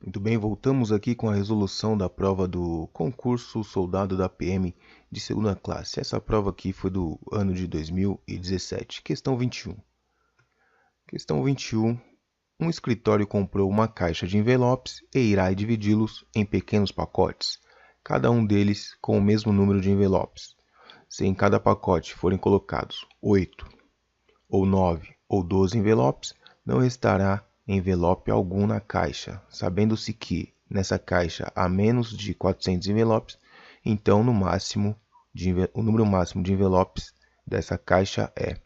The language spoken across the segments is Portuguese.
Muito bem, voltamos aqui com a resolução da prova do concurso Soldado da PM de segunda classe. Essa prova aqui foi do ano de 2017. Questão 21. Questão 21. Um escritório comprou uma caixa de envelopes e irá dividi-los em pequenos pacotes, cada um deles com o mesmo número de envelopes. Se em cada pacote forem colocados 8, ou 9 ou 12 envelopes, não restará envelope algum na caixa, sabendo-se que nessa caixa há menos de 400 envelopes, então o número máximo de envelopes dessa caixa é.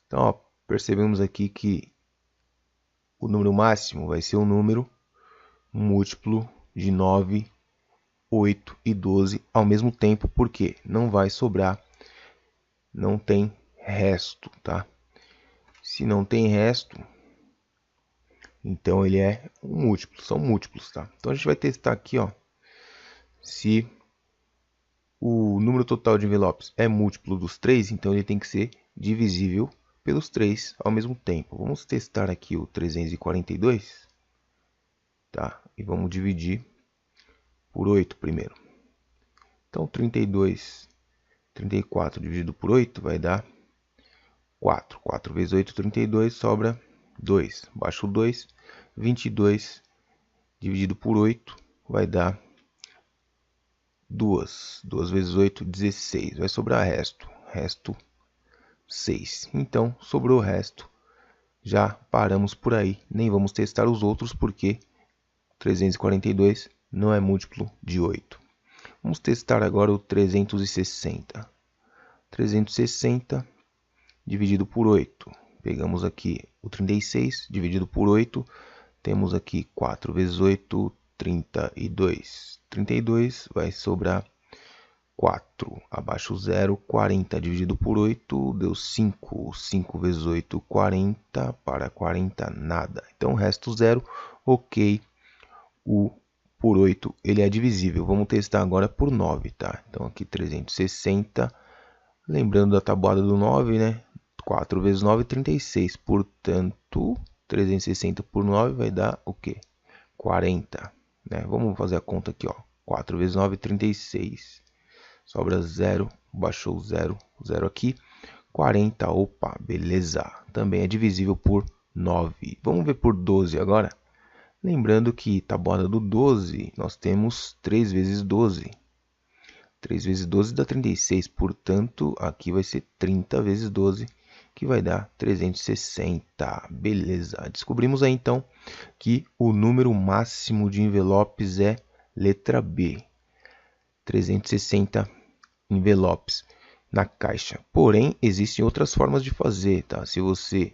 Então, ó, percebemos aqui que o número máximo vai ser um número múltiplo de 9, 8 e 12 ao mesmo tempo, porque não vai sobrar, não tem resto, tá? Se não tem resto, então ele é um múltiplo, são múltiplos, tá? Então a gente vai testar aqui, ó, se o número total de envelopes é múltiplo dos 3, então ele tem que ser divisível pelos 3 ao mesmo tempo. Vamos testar aqui o 342, tá? E vamos dividir por 8 primeiro. Então 34 dividido por 8 vai dar 4. 4 vezes 8, 32, sobra 2. Baixa o 2, 22 dividido por 8 vai dar 2. 2 vezes 8, 16. Vai sobrar resto. Resto 6. Então, sobrou o resto. Já paramos por aí. Nem vamos testar os outros porque 342 não é múltiplo de 8. Vamos testar agora o 360. 360 dividido por 8. Pegamos aqui o 36 dividido por 8. Temos aqui 4 vezes 8, 32. 32 vai sobrar 4. Abaixo o 0, 40 dividido por 8 deu 5. 5 vezes 8, 40. Para 40, nada. Então, resto 0. Ok. O por 8 ele é divisível. Vamos testar agora por 9, tá? Então, aqui 360. Lembrando da tabuada do 9, né? 4 vezes 9, 36. Portanto, 360 por 9 vai dar o quê? 40. Né? Vamos fazer a conta aqui, ó. 4 vezes 9, 36. Sobra 0. Baixou 0. 0 aqui. 40. Opa, beleza. Também é divisível por 9. Vamos ver por 12 agora. Lembrando que tabuada do 12, nós temos 3 vezes 12. 3 vezes 12 dá 36, portanto, aqui vai ser 30 vezes 12, que vai dar 360. Beleza. Descobrimos aí, então, que o número máximo de envelopes é letra B. 360 envelopes na caixa. Porém, existem outras formas de fazer, tá? Se você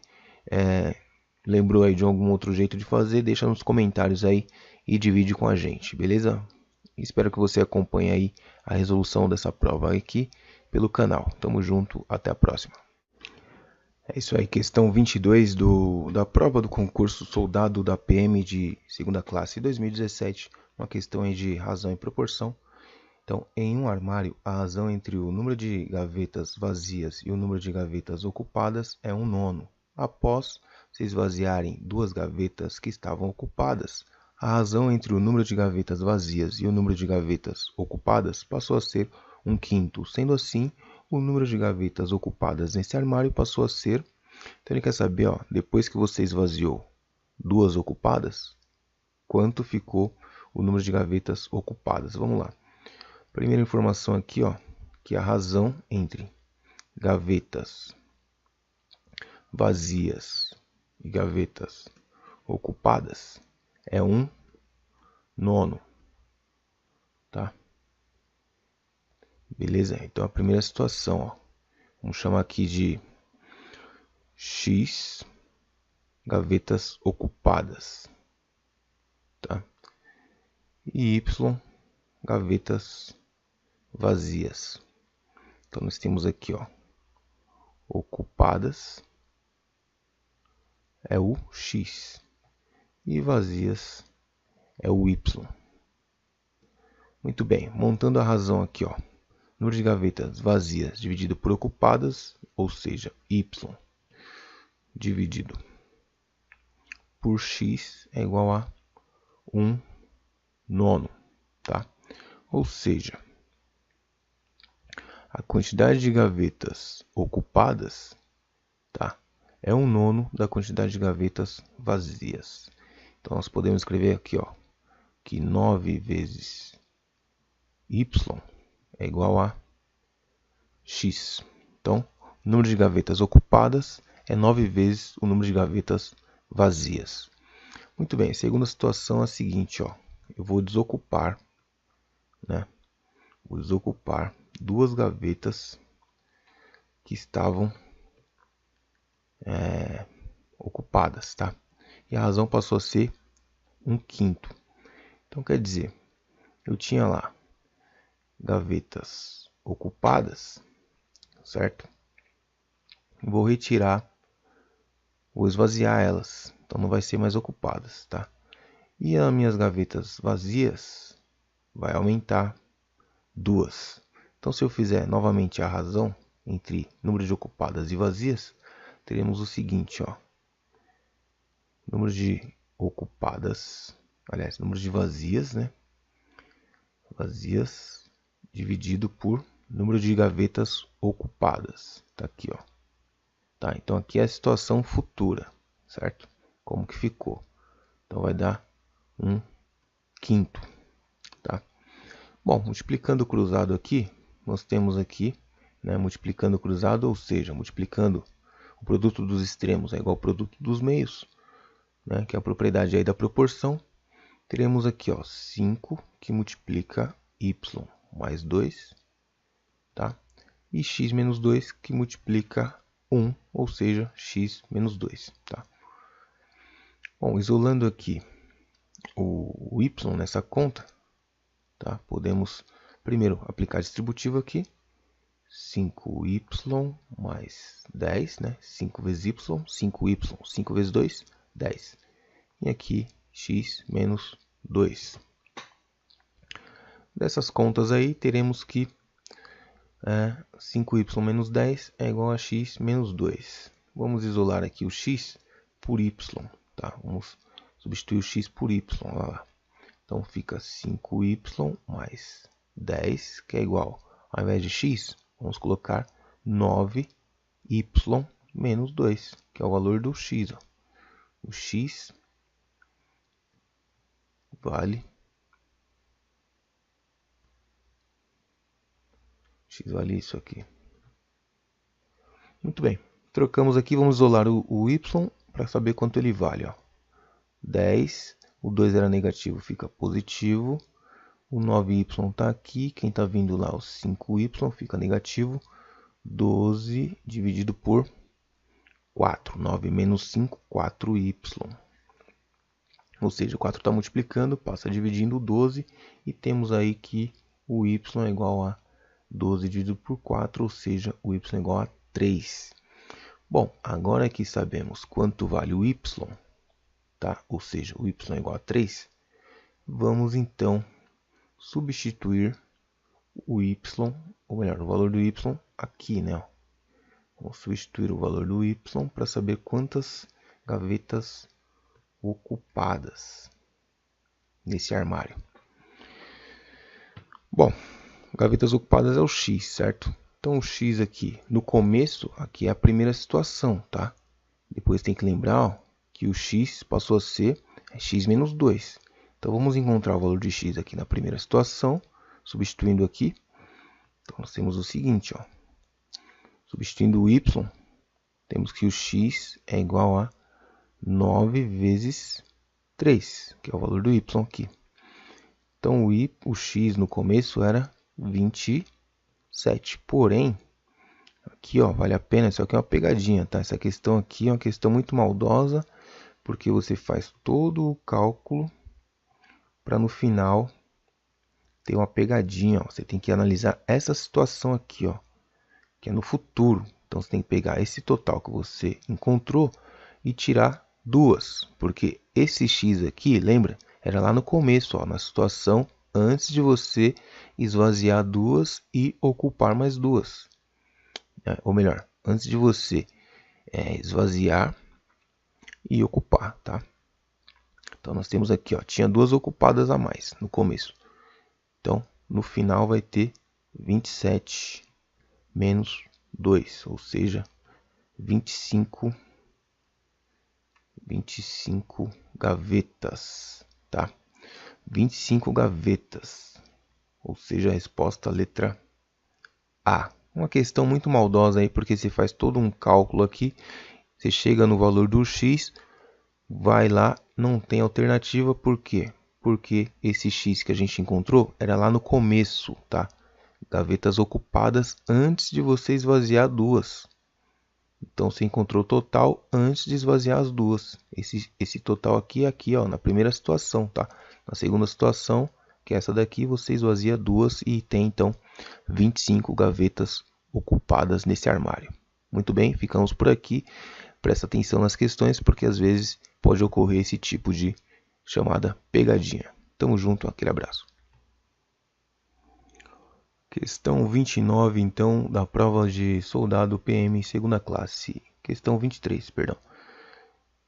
lembrou aí de algum outro jeito de fazer, deixa nos comentários aí e divide com a gente, beleza? Espero que você acompanhe aí a resolução dessa prova aqui pelo canal. Tamo junto, até a próxima. É isso aí, questão 22 da prova do concurso Soldado da PM de segunda classe 2017, uma questão aí de razão e proporção. Então, em um armário, a razão entre o número de gavetas vazias e o número de gavetas ocupadas é 1/9. Após se esvaziarem duas gavetas que estavam ocupadas, a razão entre o número de gavetas vazias e o número de gavetas ocupadas passou a ser 1/5. Sendo assim, o número de gavetas ocupadas nesse armário passou a ser... Então ele quer saber, ó, depois que você esvaziou duas ocupadas, quanto ficou o número de gavetas ocupadas. Vamos lá. Primeira informação aqui, ó, que a razão entre gavetas vazias e gavetas ocupadas é 1/9, tá? Beleza? Então a primeira situação, ó, vamos chamar aqui de X gavetas ocupadas, tá? E Y gavetas vazias. Então nós temos aqui, ó, ocupadas é o X e vazias é o Y. Muito bem, montando a razão aqui, ó, número de gavetas vazias dividido por ocupadas, ou seja, Y dividido por X é igual a 1 nono, tá? Ou seja, a quantidade de gavetas ocupadas, tá, é 1 nono da quantidade de gavetas vazias. Então, nós podemos escrever aqui, ó, que 9 vezes y é igual a x. Então, o número de gavetas ocupadas é 9 vezes o número de gavetas vazias. Muito bem, a segunda situação é a seguinte, ó, eu vou desocupar, né? Vou desocupar duas gavetas que estavam ocupadas, tá? E a razão passou a ser 1/5. Então, quer dizer, eu tinha lá gavetas ocupadas, certo? Vou retirar, vou esvaziar elas, então não vai ser mais ocupadas, tá? E as minhas gavetas vazias vai aumentar 2. Então, se eu fizer novamente a razão entre número de ocupadas e vazias, teremos o seguinte, ó. Número de ocupadas, aliás, número de vazias, né? Vazias dividido por número de gavetas ocupadas. Tá aqui, ó. Tá, então aqui é a situação futura, certo? Como que ficou? Então vai dar 1/5, tá? Bom, multiplicando o cruzado aqui, nós temos aqui, né, multiplicando o cruzado, ou seja, multiplicando o produto dos extremos é igual ao produto dos meios, né, que é a propriedade aí da proporção. Teremos aqui, ó, 5 que multiplica y mais 2, tá? E x menos 2 que multiplica 1, ou seja, x menos 2, tá? Bom, isolando aqui o y nessa conta, tá? Podemos primeiro aplicar distributivo aqui, 5y mais 10, né? 5 vezes y, 5y, 5 vezes 2, 10. E aqui x menos 2. Dessas contas aí, teremos que 5y menos 10 é igual a x menos 2. Vamos isolar aqui o x por y, tá? Vamos substituir o x por y, lá. Então fica 5y mais 10, que é igual, ao invés de x, vamos colocar 9y menos 2, que é o valor do x. Ó. O x vale isso aqui. Muito bem. Trocamos aqui, vamos isolar o y para saber quanto ele vale. Ó. 10, o 2 era negativo, fica positivo. O 9y está aqui, quem está vindo lá, o 5y, fica negativo. 12 dividido por 4. 9 menos 5, 4y. Ou seja, o 4 está multiplicando, passa dividindo o 12 e temos aí que o y é igual a 12 dividido por 4, ou seja, o y é igual a 3. Bom, agora que sabemos quanto vale o y, tá? Ou seja, o y é igual a 3, vamos então substituir o y, ou melhor, o valor do y aqui, né? Vamos substituir o valor do y para saber quantas gavetas ocupadas nesse armário. Bom, gavetas ocupadas é o x, certo? Então o x aqui, no começo, aqui é a primeira situação, tá? Depois tem que lembrar, ó, que o x passou a ser x menos 2. Então vamos encontrar o valor de x aqui na primeira situação, substituindo aqui. Então nós temos o seguinte, ó. Substituindo o y, temos que o x é igual a 9 vezes 3, que é o valor do y aqui. Então o x no começo era 27. Porém, aqui ó, vale a pena, isso aqui é uma pegadinha, tá? Essa questão aqui é uma questão muito maldosa, porque você faz todo o cálculo para no final ter uma pegadinha. Ó. Você tem que analisar essa situação aqui, ó, que é no futuro. Então você tem que pegar esse total que você encontrou e tirar 2, porque esse x aqui, lembra, era lá no começo, ó, na situação antes de você esvaziar 2 e ocupar mais 2. Ou melhor, antes de você esvaziar e ocupar, tá? Então nós temos aqui, ó, tinha 2 ocupadas a mais no começo. Então no final vai ter 27 menos 2, ou seja, 25 gavetas, tá? 25 gavetas, ou seja, a resposta letra A. Uma questão muito maldosa aí, porque você faz todo um cálculo aqui, você chega no valor do x, vai lá, não tem alternativa, por quê? Porque esse x que a gente encontrou era lá no começo, tá? Gavetas ocupadas antes de você esvaziar 2. Então você encontrou o total antes de esvaziar as 2. Esse total aqui é aqui, ó, na primeira situação, tá? Na segunda situação, que é essa daqui, você esvazia 2 e tem então 25 gavetas ocupadas nesse armário. Muito bem, ficamos por aqui. Presta atenção nas questões, porque às vezes pode ocorrer esse tipo de chamada pegadinha. Tamo junto, aquele abraço. Questão 29, então, da prova de soldado PM segunda classe. Questão 23, perdão.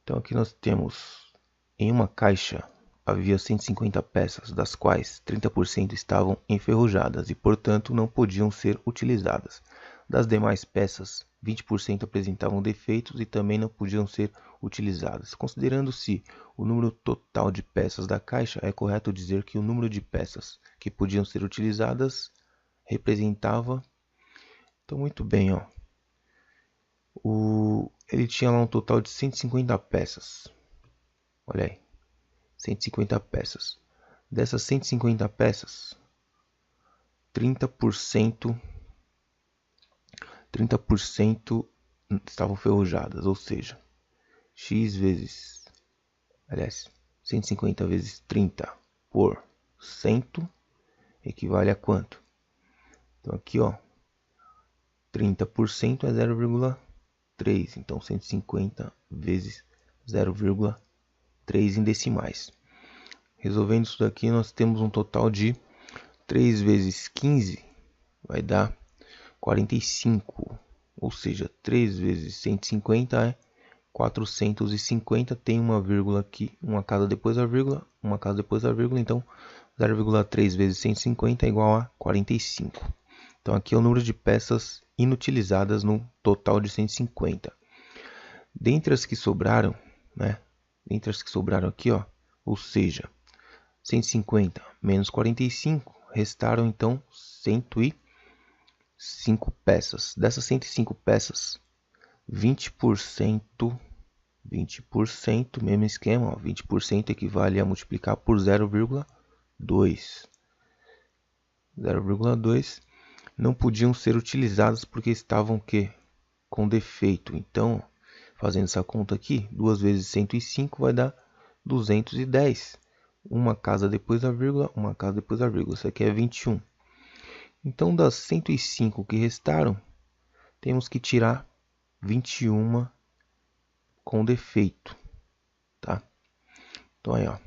Então aqui nós temos, em uma caixa havia 150 peças, das quais 30% estavam enferrujadas e, portanto, não podiam ser utilizadas. Das demais peças, 20% apresentavam defeitos e também não podiam ser utilizadas. Considerando-se o número total de peças da caixa, é correto dizer que o número de peças que podiam ser utilizadas representava. Então, muito bem, ó. Ele tinha lá um total de 150 peças. Olha aí, 150 peças. Dessas 150 peças, 30% estavam ferrujadas, ou seja, x vezes, aliás, 150 vezes 30 por 100 equivale a quanto? Então aqui, ó, 30% é 0,3, então 150 vezes 0,3 em decimais. Resolvendo isso daqui, nós temos um total de 3 vezes 15 vai dar 45, ou seja, 3 vezes 150 é 450, tem uma vírgula aqui, uma casa depois da vírgula, uma casa depois da vírgula, então 0,3 vezes 150 é igual a 45. Então aqui é o número de peças inutilizadas no total de 150. Dentre as que sobraram, né? Dentre as que sobraram aqui, ó, ou seja, 150 menos 45, restaram então 105 peças. Dessas 105 peças, 20%, mesmo esquema, ó, 20% equivale a multiplicar por 0,2. 0,2 não podiam ser utilizadas porque estavam com defeito. Então, fazendo essa conta aqui, 2 vezes 105 vai dar 210. Uma casa depois da vírgula, uma casa depois da vírgula. Isso aqui é 21. Então, das 105 que restaram, temos que tirar 21 com defeito, tá? Então aí, ó,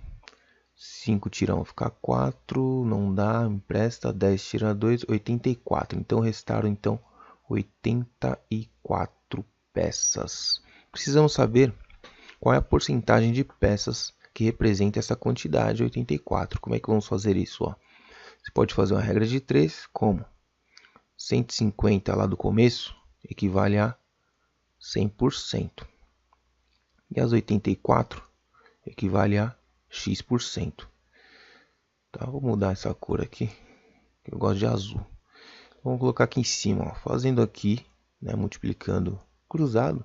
5 tira 1, fica 4, não dá, empresta, 10 tira 2, 84. Então restaram então 84 peças. Precisamos saber qual é a porcentagem de peças que representa essa quantidade, 84. Como é que vamos fazer isso? Ó? Você pode fazer uma regra de 3, como 150 lá do começo equivale a 100%. E as 84 equivale a x%. Tá, vou mudar essa cor aqui, que eu gosto de azul. Vamos colocar aqui em cima, ó, fazendo aqui, né, multiplicando cruzado,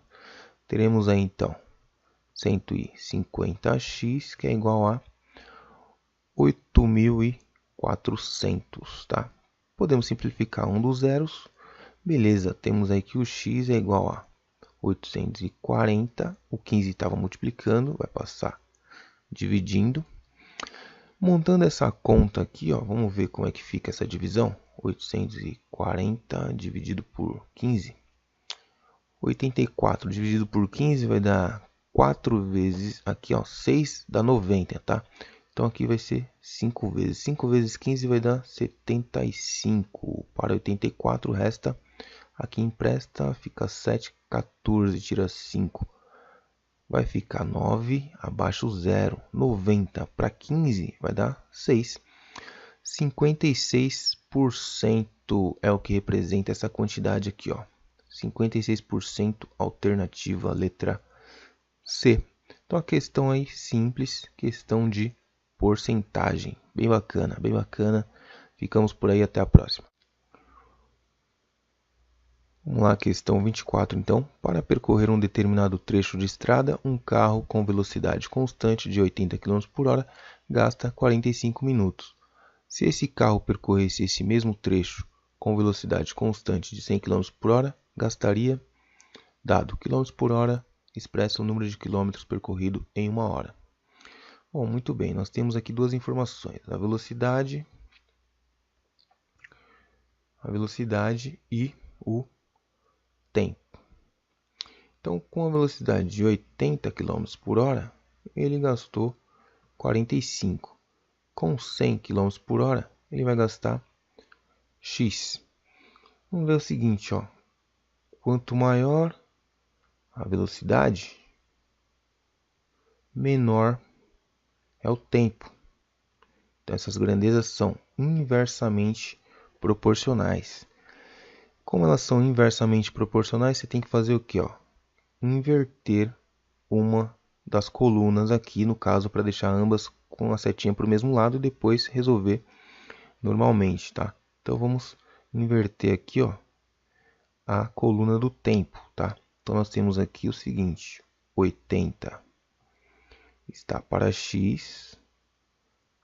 teremos aí então 150x, que é igual a 8.400, tá? Podemos simplificar um dos zeros. Beleza, temos aí que o x é igual a 840, o 15 estava multiplicando, vai passar dividindo. Montando essa conta aqui, ó, vamos ver como é que fica essa divisão. 840 dividido por 15. 84 dividido por 15 vai dar 4 vezes, aqui ó, 6 dá 90, tá? Então aqui vai ser 5 vezes. 5 vezes 15 vai dar 75. Para 84 resta, aqui empresta, fica 7, 14, tira 5. vai ficar 9 abaixo 0. 90 para 15 vai dar 6. 56% é o que representa essa quantidade aqui, ó. 56% alternativa letra C. Então a questão aí simples, questão de porcentagem. Bem bacana, bem bacana. Ficamos por aí, até a próxima. Vamos lá, questão 24 então. Para percorrer um determinado trecho de estrada, um carro com velocidade constante de 80 km por hora gasta 45 minutos. Se esse carro percorresse esse mesmo trecho com velocidade constante de 100 km por hora, gastaria, dado km por hora, expressa o número de quilômetros percorrido em uma hora. Bom, muito bem, nós temos aqui duas informações, a velocidade e o tempo. Então, com a velocidade de 80 km por hora, ele gastou 45. Com 100 km por hora, ele vai gastar X. Vamos ver o seguinte, ó. Quanto maior a velocidade, menor é o tempo. Então, essas grandezas são inversamente proporcionais. Como elas são inversamente proporcionais, você tem que fazer o quê? Ó? Inverter uma das colunas aqui, no caso, para deixar ambas com a setinha para o mesmo lado e depois resolver normalmente, tá? Então, vamos inverter aqui, ó, a coluna do tempo, tá? Então, nós temos aqui o seguinte, 80 está para X,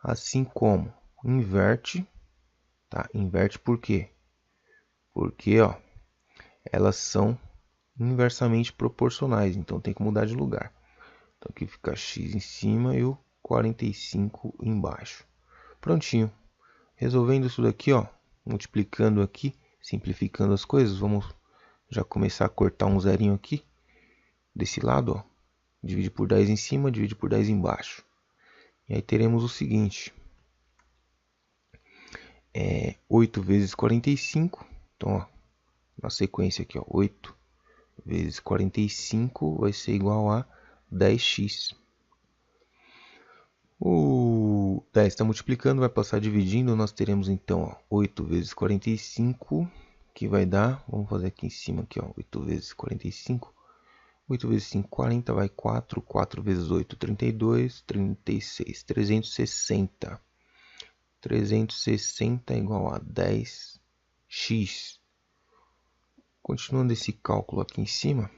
assim como inverte, tá? Inverte por quê? Porque, ó, elas são inversamente proporcionais, então tem que mudar de lugar. Então aqui fica X em cima e o 45 embaixo. Prontinho. Resolvendo isso daqui, ó, multiplicando aqui, simplificando as coisas, vamos já começar a cortar um zerinho aqui, desse lado, ó. Divide por 10 em cima, divide por 10 embaixo. E aí teremos o seguinte. 8 vezes 45, então, ó, na sequência aqui, ó, 8 vezes 45 vai ser igual a 10x. O 10 está multiplicando, vai passar dividindo, nós teremos então, ó, 8 vezes 45, que vai dar, vamos fazer aqui em cima, aqui, ó, 8 vezes 45, 8 vezes 5, 40, vai 4, 4 vezes 8, 32, 36, 360. 360 é igual a 10x. Continuando esse cálculo aqui em cima,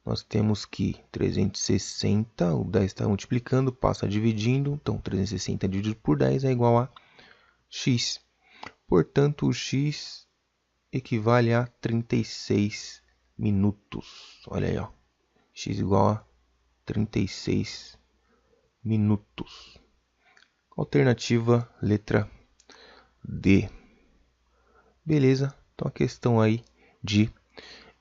nós temos que 360, o 10 está multiplicando, passa dividindo, então 360 dividido por 10 é igual a x. Portanto, o x equivale a 36 minutos. Olha aí, ó. X igual a 36 minutos. Alternativa letra D. Beleza? Então a questão aí de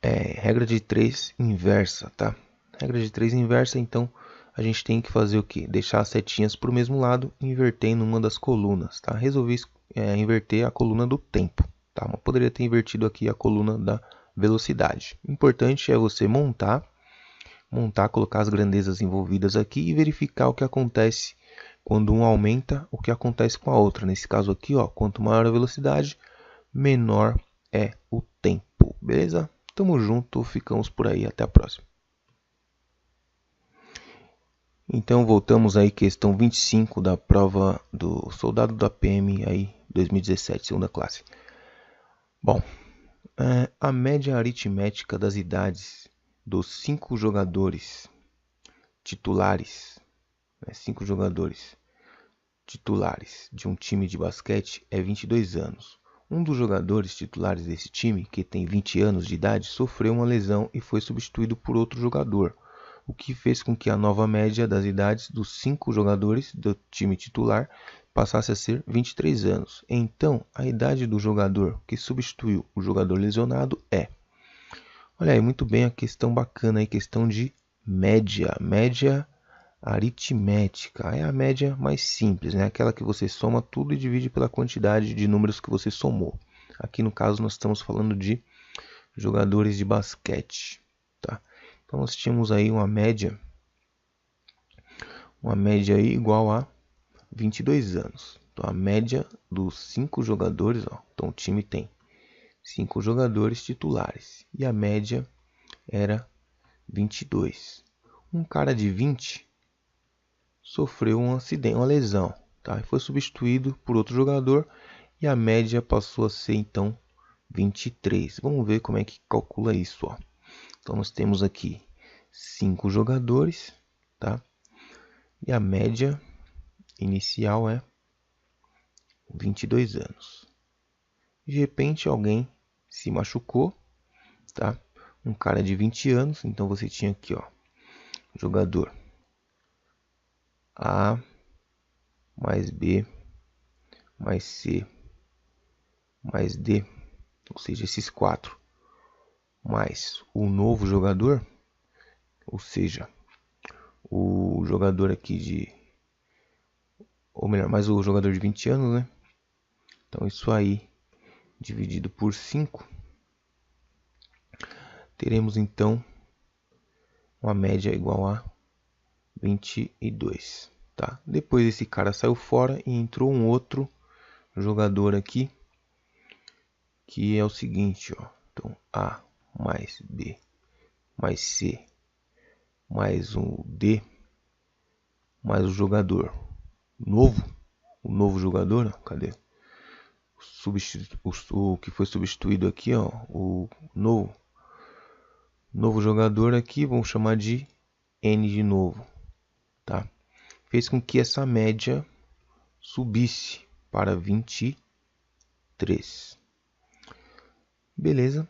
regra de 3 inversa, tá? Regra de 3 inversa, então a gente tem que fazer o quê? Deixar as setinhas para o mesmo lado, invertendo uma das colunas, tá? Resolvi inverter a coluna do tempo, tá? Mas poderia ter invertido aqui a coluna da velocidade. O importante é você montar, colocar as grandezas envolvidas aqui e verificar o que acontece quando um aumenta, o que acontece com a outra. Nesse caso aqui, ó, quanto maior a velocidade, menor é o tempo, beleza? Tamo junto, ficamos por aí, até a próxima. Então voltamos aí, questão 25 da prova do soldado da PM aí 2017, segunda classe. Bom, a média aritmética das idades dos 5 jogadores titulares, 5 jogadores titulares de um time de basquete é 22 anos. Um dos jogadores titulares desse time, que tem 20 anos de idade, sofreu uma lesão e foi substituído por outro jogador, o que fez com que a nova média das idades dos 5 jogadores do time titular passasse a ser 23 anos. Então, a idade do jogador que substituiu o jogador lesionado é... Olha aí, muito bem, a questão bacana aí, questão de média. Média aritmética é a média mais simples, né? Aquela que você soma tudo e divide pela quantidade de números que você somou. Aqui no caso nós estamos falando de jogadores de basquete, tá? Então nós tínhamos aí uma média aí igual a 22 anos. Então a média dos 5 jogadores, ó, então o time tem 5 jogadores titulares e a média era 22. Um cara de 20 sofreu um acidente, uma lesão, tá? E foi substituído por outro jogador e a média passou a ser então 23. Vamos ver como é que calcula isso, ó. Então nós temos aqui 5 jogadores, tá? E a média inicial é 22 anos. De repente alguém se machucou, tá? Um cara de 20 anos, então você tinha aqui, ó, jogador A mais B mais C mais D, ou seja, esses 4 mais o novo jogador, ou seja, o jogador aqui de, ou melhor, mais o jogador de 20 anos, né? Então isso aí dividido por 5, teremos então uma média igual a 22, tá? Depois esse cara saiu fora e entrou um outro jogador aqui, que é o seguinte, ó. Então A mais B mais C mais um D mais o jogador novo, o novo jogador, ó, cadê? O que foi substituído aqui, ó, o novo jogador aqui, vamos chamar de N de novo, tá? Fez com que essa média subisse para 23. Beleza?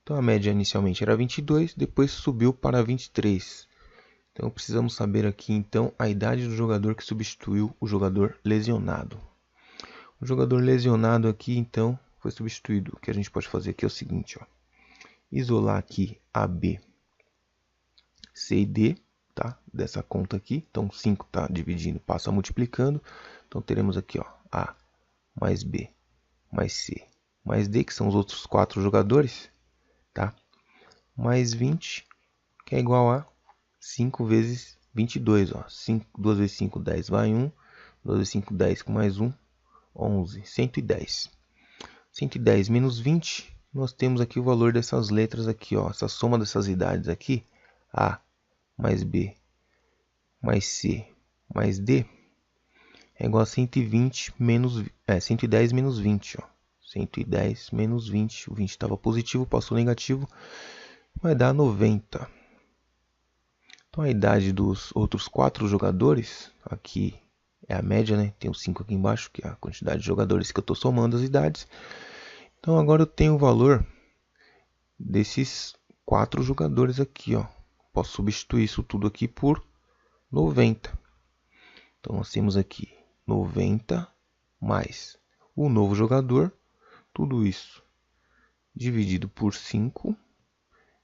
Então a média inicialmente era 22, depois subiu para 23. Então precisamos saber aqui então a idade do jogador que substituiu o jogador lesionado. O jogador lesionado aqui então foi substituído. O que a gente pode fazer aqui é o seguinte, ó. Isolar aqui AB, C e D, tá? Dessa conta aqui. Então 5 está dividindo, passa multiplicando. Então teremos aqui, ó, A mais B mais C mais D, que são os outros 4 jogadores, tá? Mais 20, que é igual a 5 vezes 22, ó. 2 vezes 5, 10, vai 1. 2 vezes 5, 10 com mais 1, 11, 110. 110 menos 20, nós temos aqui o valor dessas letras aqui, ó. Essa soma dessas idades aqui, A mais B mais C mais D, é igual a 120 menos, 110 menos 20, ó. 110 menos 20, o 20 estava positivo, passou negativo, vai dar 90. Então a idade dos outros 4 jogadores, aqui é a média, né? Tem os 5 aqui embaixo, que é a quantidade de jogadores que eu estou somando as idades. Então agora eu tenho o valor desses 4 jogadores aqui, ó. Posso substituir isso tudo aqui por 90. Então nós temos aqui 90 mais o novo jogador, tudo isso dividido por 5,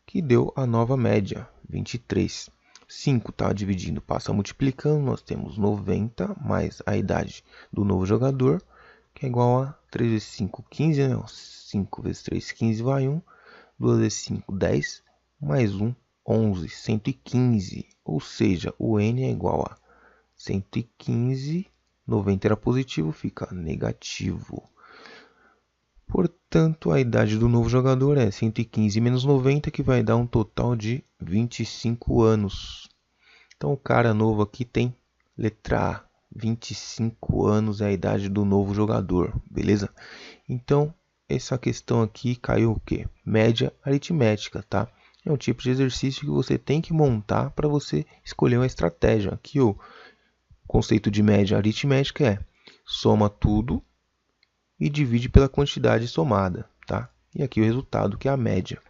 que deu a nova média, 23. 5 está dividindo, passa multiplicando, nós temos 90 mais a idade do novo jogador, que é igual a 3 vezes 5, 15, né? 5 vezes 3, 15, vai 1. 2 vezes 5, 10, mais 1, 11, 115. Ou seja, o N é igual a 115, 90 era positivo, fica negativo. Portanto, a idade do novo jogador é 115 menos 90, que vai dar um total de 25 anos. Então, o cara novo aqui tem letra A, 25 anos é a idade do novo jogador, beleza? Então, essa questão aqui caiu o quê? Média aritmética, tá? É um tipo de exercício que você tem que montar para você escolher uma estratégia. Aqui o conceito de média aritmética é soma tudo e divide pela quantidade somada, tá? E aqui o resultado, que é a média.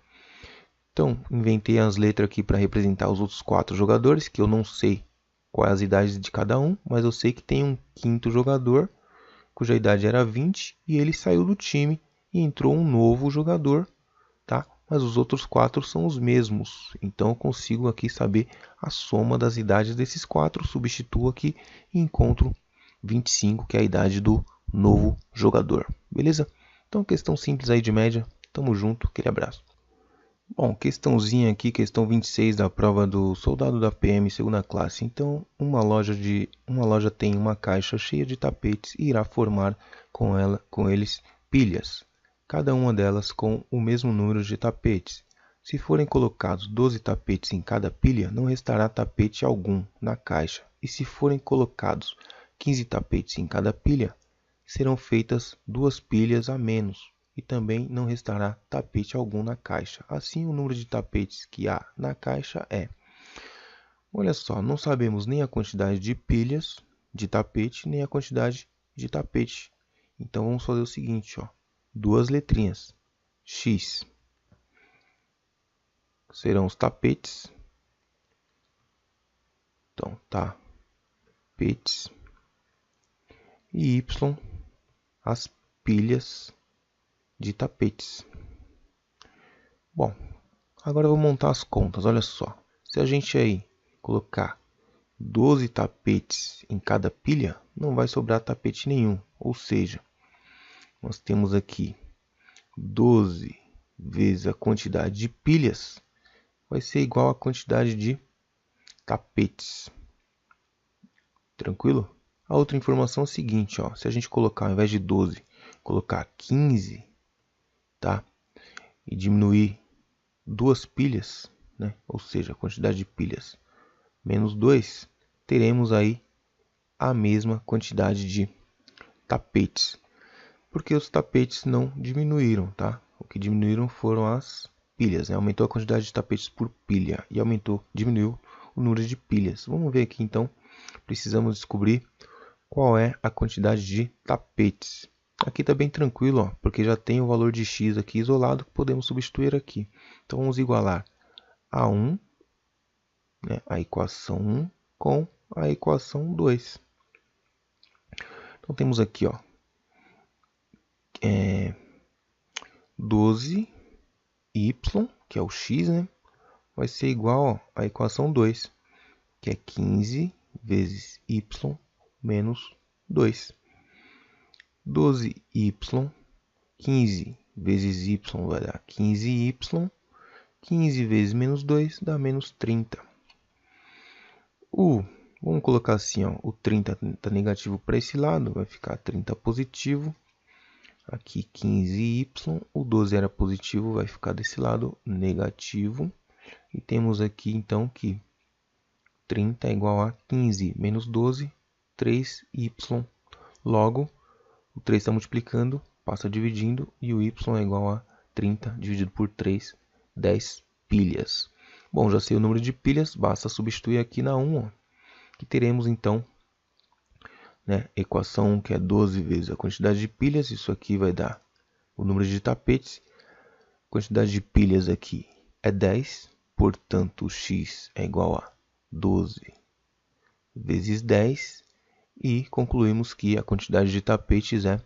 Então, inventei as letras aqui para representar os outros 4 jogadores, que eu não sei quais as idades de cada um, mas eu sei que tem um quinto jogador, cuja idade era 20, e ele saiu do time e entrou um novo jogador, tá? Mas os outros 4 são os mesmos. Então, eu consigo aqui saber a soma das idades desses 4, substituo aqui e encontro 25, que é a idade do novo jogador, beleza? Então, questão simples aí de média. Tamo junto, aquele abraço. Bom, questãozinha aqui, questão 26 da prova do soldado da PM segunda classe. Então, uma loja tem uma caixa cheia de tapetes e irá formar com eles pilhas, cada uma delas com o mesmo número de tapetes. Se forem colocados 12 tapetes em cada pilha, não restará tapete algum na caixa. E se forem colocados 15 tapetes em cada pilha, serão feitas 2 pilhas a menos e também não restará tapete algum na caixa. Assim, o número de tapetes que há na caixa é... Olha só, não sabemos nem a quantidade de pilhas de tapete, nem a quantidade de tapete. Então, vamos fazer o seguinte, ó. Duas letrinhas. X serão os tapetes. Então, tapetes. E Y, as pilhas de tapetes. Bom, agora eu vou montar as contas. Olha só, se a gente aí colocar 12 tapetes em cada pilha, não vai sobrar tapete nenhum. Ou seja, nós temos aqui 12 vezes a quantidade de pilhas, vai ser igual à quantidade de tapetes. Tranquilo? A outra informação é a seguinte, ó, se a gente colocar, ao invés de 12, colocar 15, tá? E diminuir duas pilhas, né? Ou seja, a quantidade de pilhas menos 2, teremos aí a mesma quantidade de tapetes. Porque os tapetes não diminuíram, tá? O que diminuíram foram as pilhas, né? Aumentou a quantidade de tapetes por pilha e diminuiu o número de pilhas. Vamos ver aqui então, precisamos descobrir qual é a quantidade de tapetes. Aqui está bem tranquilo, ó, porque já tem o valor de x aqui isolado que podemos substituir aqui. Então vamos igualar a 1, né, a equação 1 com a equação 2. Então temos aqui, ó, 12y, que é o x, né, vai ser igual à equação 2, que é 15 vezes y menos 2. 12y, 15 vezes y vai dar 15y, 15 vezes menos 2 dá menos 30. Vamos colocar assim, ó, o 30 está negativo para esse lado, vai ficar 30 positivo. Aqui 15y, o 12 era positivo, vai ficar desse lado negativo. E temos aqui então que 30 é igual a 15 menos 12, 3y. Logo, o 3 está multiplicando, passa dividindo, e o y é igual a 30 dividido por 3, 10 pilhas. Bom, já sei o número de pilhas, basta substituir aqui na 1, ó, que teremos então, né, equação 1, que é 12 vezes a quantidade de pilhas, isso aqui vai dar o número de tapetes. A quantidade de pilhas aqui é 10, portanto, x é igual a 12 vezes 10, e concluímos que a quantidade de tapetes é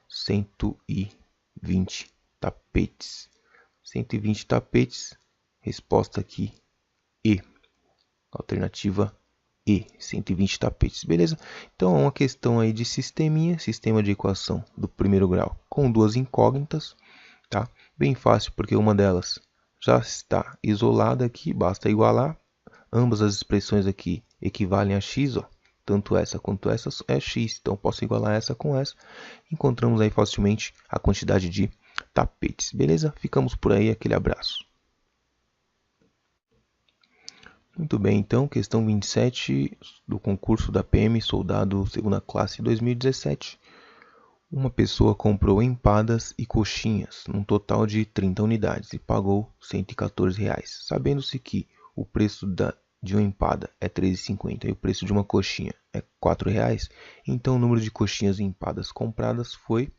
120 tapetes. 120 tapetes, resposta aqui E. Alternativa E, 120 tapetes, beleza? Então é uma questão aí de sistema de equação do primeiro grau, com duas incógnitas, tá? Bem fácil, porque uma delas já está isolada aqui, basta igualar. Ambas as expressões aqui equivalem a x, ó. Tanto essa quanto essa é x, então posso igualar essa com essa. Encontramos aí facilmente a quantidade de tapetes, beleza? Ficamos por aí, aquele abraço. Muito bem, então, questão 27 do concurso da PM Soldado segunda classe 2017. Uma pessoa comprou empadas e coxinhas, num total de 30 unidades, e pagou R$ 114. Sabendo-se que o preço de uma empada é R$ 3,50 e o preço de uma coxinha é R$ 4, então o número de coxinhas e empadas compradas foi...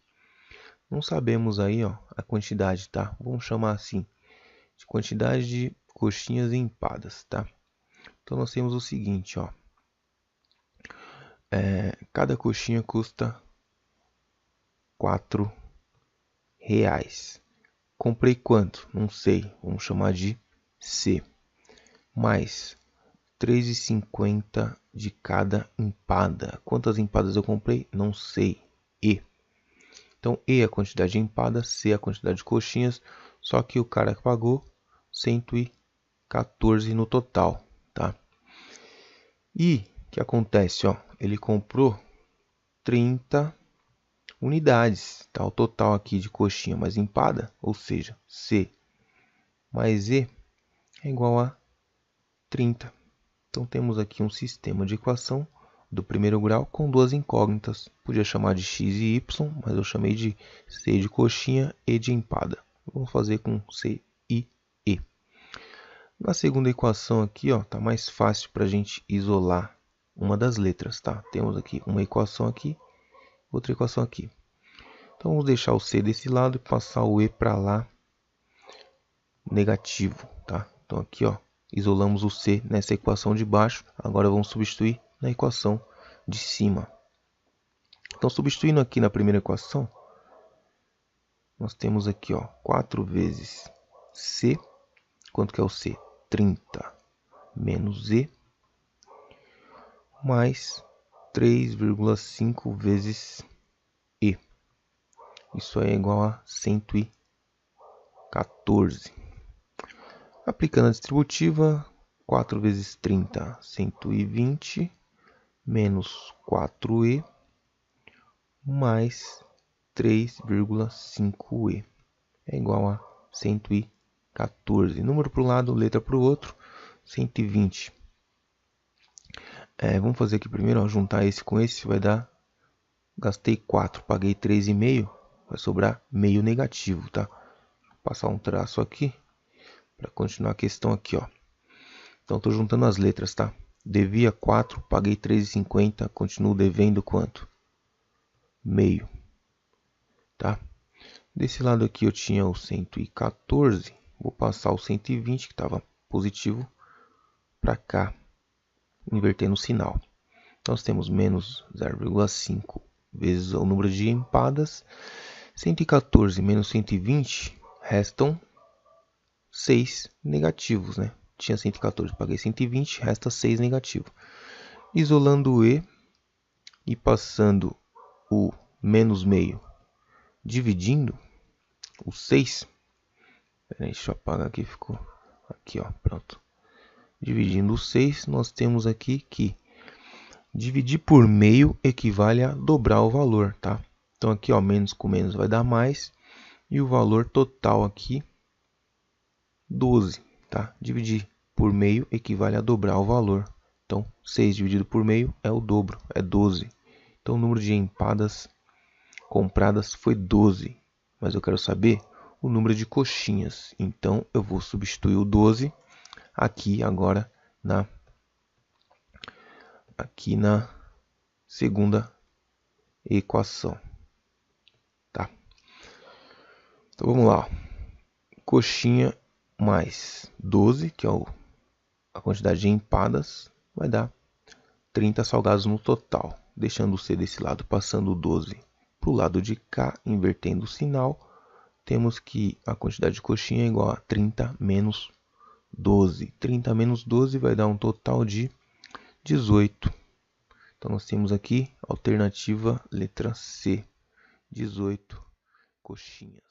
Não sabemos aí, ó, a quantidade, tá? Vamos chamar assim, de quantidade de coxinhas e empadas, tá? Então nós temos o seguinte, ó. Cada coxinha custa R$ 4. Comprei quanto? Não sei. Vamos chamar de C. Mais R$ 3,50 de cada empada. Quantas empadas eu comprei? Não sei. E. Então, E é a quantidade de empadas, C é a quantidade de coxinhas. Só que o cara pagou 114 no total, tá? E o que acontece, ó? Ele comprou 30 unidades, tá? O total aqui de coxinha mais empada, ou seja, C mais E é igual a 30. Então temos aqui um sistema de equação do primeiro grau com duas incógnitas. Podia chamar de x e y, mas eu chamei de C de coxinha e de empada. Vamos fazer com C e E. Na segunda equação aqui, ó, tá mais fácil para a gente isolar uma das letras, tá? Temos aqui uma equação aqui, outra equação aqui. Então vamos deixar o C desse lado e passar o E para lá negativo, tá? Então aqui, ó, isolamos o C nessa equação de baixo. Agora vamos substituir na equação de cima. Então, substituindo aqui na primeira equação, nós temos aqui, ó, 4 vezes C. Quanto que é o C? 30 menos E mais 3,5 vezes E. Isso é igual a 114. Aplicando a distributiva, 4 vezes 30, 120, menos 4E, mais 3,5E. É igual a 114. Número para um lado, letra para o outro, 120. Vamos fazer aqui primeiro, ó, juntar esse com esse, vai dar... Gastei 4, paguei 3,5, vai sobrar meio negativo, tá? Vou passar um traço aqui, para continuar a questão aqui, ó. Então, estou juntando as letras, tá? Devia 4, paguei 3,50, continuo devendo quanto? Meio, tá? Desse lado aqui eu tinha o 114, vou passar o 120, que estava positivo, para cá, invertendo o sinal. Então, nós temos menos 0,5 vezes o número de empadas. 114 menos 120, restam 6 negativos, né? Tinha 114, paguei 120, resta 6 negativo. Isolando o E e passando o menos meio, dividindo o 6. Peraí, deixa eu apagar aqui, ficou aqui, ó, pronto. Dividindo o 6, nós temos aqui que dividir por meio equivale a dobrar o valor, tá? Então aqui, ó, menos com menos vai dar mais. E o valor total aqui, 12, tá? Dividir por meio equivale a dobrar o valor. Então, 6 dividido por meio é o dobro, é 12. Então, o número de empadas compradas foi 12. Mas eu quero saber o número de coxinhas. Então, eu vou substituir o 12 aqui agora aqui na segunda equação. Tá? Então, vamos lá. Coxinha mais 12, que é a quantidade de empadas, vai dar 30 salgados no total. Deixando o C desse lado, passando o 12 para o lado de cá, invertendo o sinal, temos que a quantidade de coxinha é igual a 30 menos 12. 30 menos 12 vai dar um total de 18. Então, nós temos aqui a alternativa letra C, 18 coxinhas.